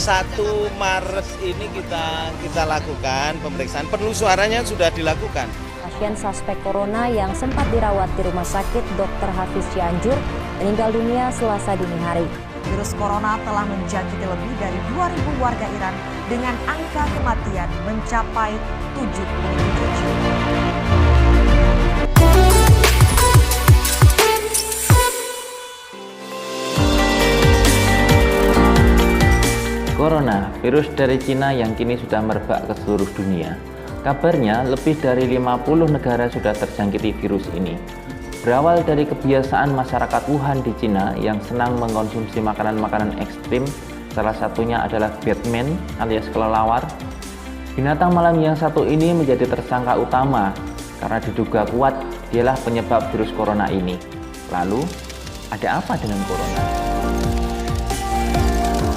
1 Maret ini kita lakukan pemeriksaan, penuh suaranya sudah dilakukan. Pasien suspek corona yang sempat dirawat di Rumah Sakit Dr. Hafiz Cianjur meninggal dunia Selasa dini hari. Virus corona telah menjangkiti lebih dari 2.000 warga Iran dengan angka kematian mencapai 77 jiwa. Corona, virus dari Cina yang kini sudah merebak ke seluruh dunia. Kabarnya lebih dari 50 negara sudah terjangkiti virus ini. Berawal dari kebiasaan masyarakat Wuhan di Cina yang senang mengkonsumsi makanan-makanan ekstrim, salah satunya adalah Batman alias kelelawar. Binatang malam yang satu ini menjadi tersangka utama karena diduga kuat dialah penyebab virus corona ini. Lalu, ada apa dengan corona?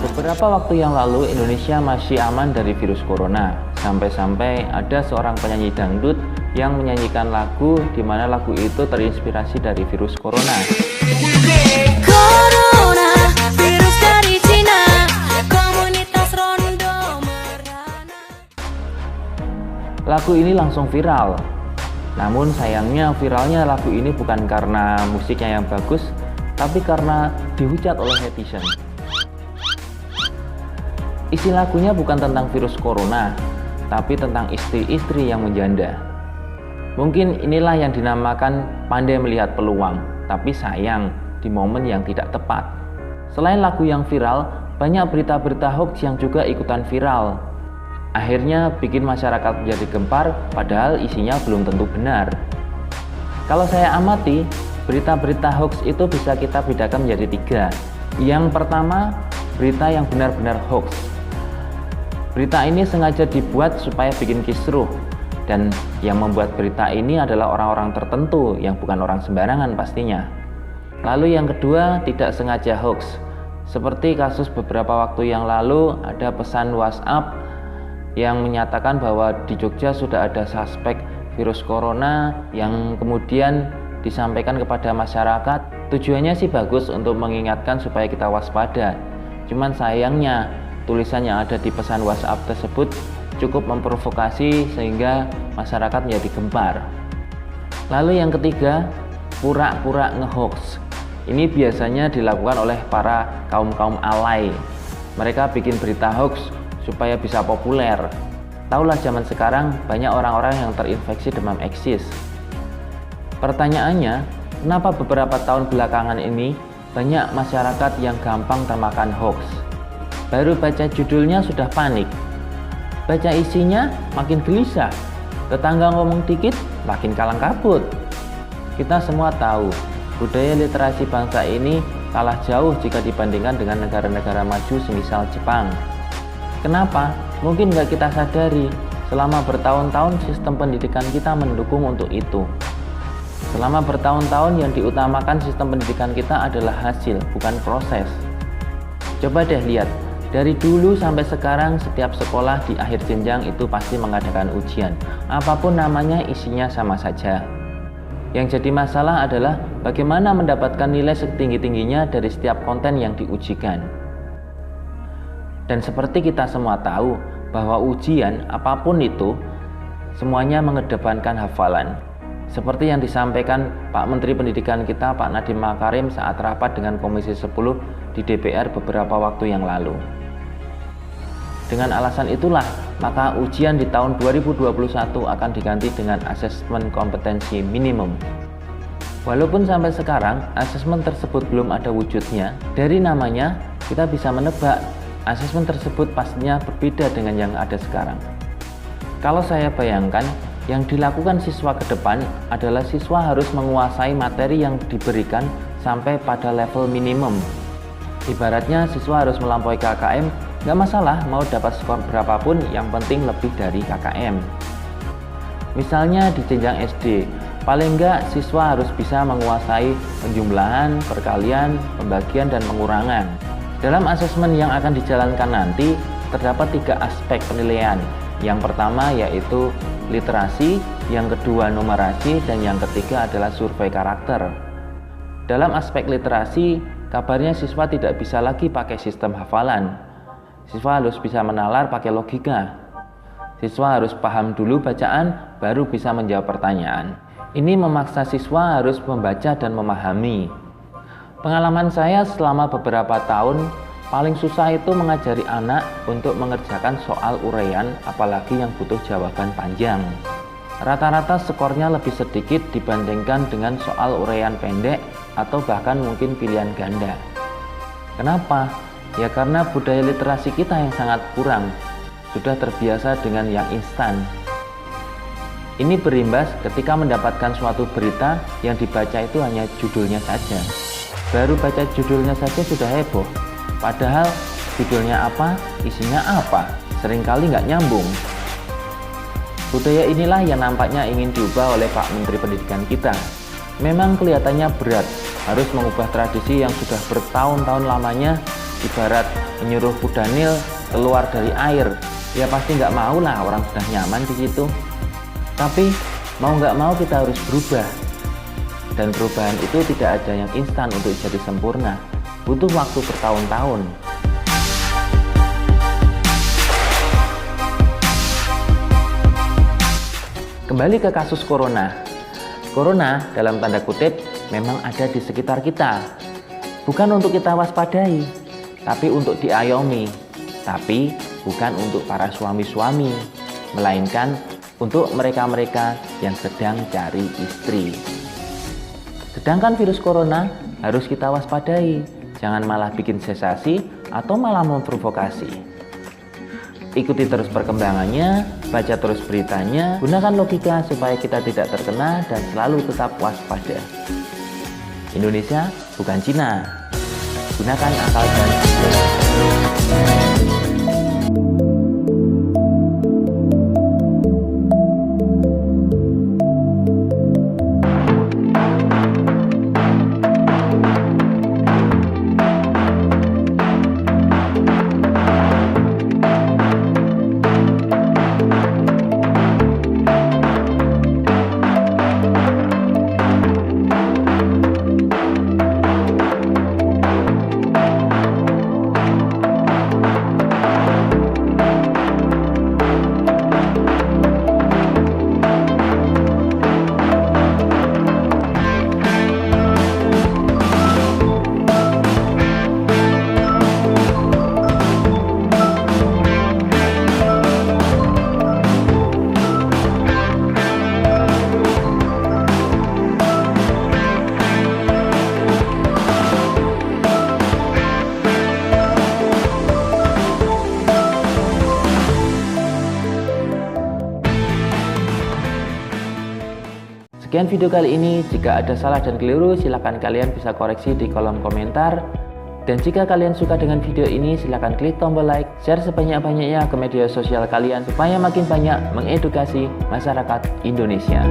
Beberapa waktu yang lalu Indonesia masih aman dari virus corona, sampai-sampai ada seorang penyanyi dangdut yang menyanyikan lagu di mana lagu itu terinspirasi dari virus corona. Corona, virus dari Cina, komunitas rondo merana. Lagu ini langsung viral. Namun sayangnya viralnya lagu ini bukan karena musiknya yang bagus, tapi karena dihujat oleh netizen. Isi lagunya bukan tentang virus corona, tapi tentang istri-istri yang menjanda. Mungkin inilah yang dinamakan pandai melihat peluang, tapi sayang di momen yang tidak tepat. Selain lagu yang viral, banyak berita-berita hoax yang juga ikutan viral. Akhirnya bikin masyarakat menjadi gempar, padahal isinya belum tentu benar. Kalau saya amati, berita-berita hoax itu bisa kita bedakan menjadi 3. Yang pertama, berita yang benar-benar hoax. Berita ini sengaja dibuat supaya bikin kisruh, dan yang membuat berita ini adalah orang-orang tertentu yang bukan orang sembarangan pastinya. Lalu yang kedua, tidak sengaja hoax. Seperti kasus beberapa waktu yang lalu ada pesan WhatsApp yang menyatakan bahwa di Jogja sudah ada suspek virus corona yang kemudian disampaikan kepada masyarakat. Tujuannya sih bagus untuk mengingatkan supaya kita waspada. Cuman sayangnya tulisan yang ada di pesan WhatsApp tersebut cukup memprovokasi sehingga masyarakat menjadi gempar. Lalu yang ketiga, pura-pura ngehoax. Ini biasanya dilakukan oleh para kaum-kaum alay. Mereka bikin berita hoax supaya bisa populer. Taulah zaman sekarang banyak orang-orang yang terinfeksi demam eksis. Pertanyaannya, kenapa beberapa tahun belakangan ini banyak masyarakat yang gampang termakan hoax? Baru baca judulnya sudah panik. Baca isinya makin gelisah. Tetangga ngomong dikit makin kalang kabut. Kita semua tahu, budaya literasi bangsa ini kalah jauh jika dibandingkan dengan negara-negara maju semisal Jepang. Kenapa? Mungkin nggak kita sadari, selama bertahun-tahun sistem pendidikan kita mendukung untuk itu. Selama bertahun-tahun yang diutamakan sistem pendidikan kita adalah hasil, bukan proses. Coba deh lihat, dari dulu sampai sekarang setiap sekolah di akhir jenjang itu pasti mengadakan ujian. Apapun namanya isinya sama saja. Yang jadi masalah adalah bagaimana mendapatkan nilai setinggi-tingginya dari setiap konten yang diujikan. Dan seperti kita semua tahu bahwa ujian apapun itu semuanya mengedepankan hafalan. Seperti yang disampaikan Pak Menteri Pendidikan kita, Pak Nadiem Makarim saat rapat dengan Komisi 10 di DPR beberapa waktu yang lalu. Dengan alasan itulah, maka ujian di tahun 2021 akan diganti dengan asesmen kompetensi minimum. Walaupun sampai sekarang asesmen tersebut belum ada wujudnya, dari namanya kita bisa menebak asesmen tersebut pastinya berbeda dengan yang ada sekarang. Kalau saya bayangkan, yang dilakukan siswa ke depan adalah siswa harus menguasai materi yang diberikan sampai pada level minimum. Ibaratnya siswa harus melampaui KKM, nggak masalah mau dapat skor berapapun, yang penting lebih dari KKM. Misalnya di jenjang SD, paling nggak siswa harus bisa menguasai penjumlahan, perkalian, pembagian, dan pengurangan. Dalam asesmen yang akan dijalankan nanti, terdapat 3 aspek penilaian. Yang pertama yaitu literasi, yang kedua numerasi, dan yang ketiga adalah survei karakter. Dalam aspek literasi, kabarnya siswa tidak bisa lagi pakai sistem hafalan. Siswa harus bisa menalar pakai logika. Siswa harus paham dulu bacaan, baru bisa menjawab pertanyaan. Ini memaksa siswa harus membaca dan memahami. Pengalaman saya selama beberapa tahun, paling susah itu mengajari anak untuk mengerjakan soal uraian, apalagi yang butuh jawaban panjang. Rata-rata skornya lebih sedikit dibandingkan dengan soal uraian pendek atau bahkan mungkin pilihan ganda. Kenapa? Ya karena budaya literasi kita yang sangat kurang. Sudah terbiasa dengan yang instan. Ini berimbas ketika mendapatkan suatu berita yang dibaca itu hanya judulnya saja. Baru baca judulnya saja sudah heboh. Padahal judulnya apa, isinya apa, seringkali nggak nyambung. Budaya inilah yang nampaknya ingin diubah oleh Pak Menteri Pendidikan kita. Memang kelihatannya berat, harus mengubah tradisi yang sudah bertahun-tahun lamanya, ibarat menyuruh kudanil keluar dari air. Ya pasti nggak mau lah, orang sudah nyaman di situ. Tapi mau nggak mau kita harus berubah. Dan perubahan itu tidak ada yang instan untuk jadi sempurna. Butuh waktu bertahun-tahun. Kembali ke kasus corona. Corona dalam tanda kutip memang ada di sekitar kita. Bukan untuk kita waspadai, tapi untuk diayomi. Tapi bukan untuk para suami-suami, melainkan untuk mereka-mereka yang sedang cari istri. Sedangkan virus corona harus kita waspadai, jangan malah bikin sensasi atau malah memprovokasi. Ikuti terus perkembangannya, baca terus beritanya, gunakan logika supaya kita tidak terkena dan selalu tetap waspada. Indonesia bukan Cina. Gunakan akal dan pikiran. Sekian video kali ini, jika ada salah dan keliru silahkan kalian bisa koreksi di kolom komentar. Dan jika kalian suka dengan video ini silahkan klik tombol like, share sebanyak-banyaknya ke media sosial kalian supaya makin banyak mengedukasi masyarakat Indonesia.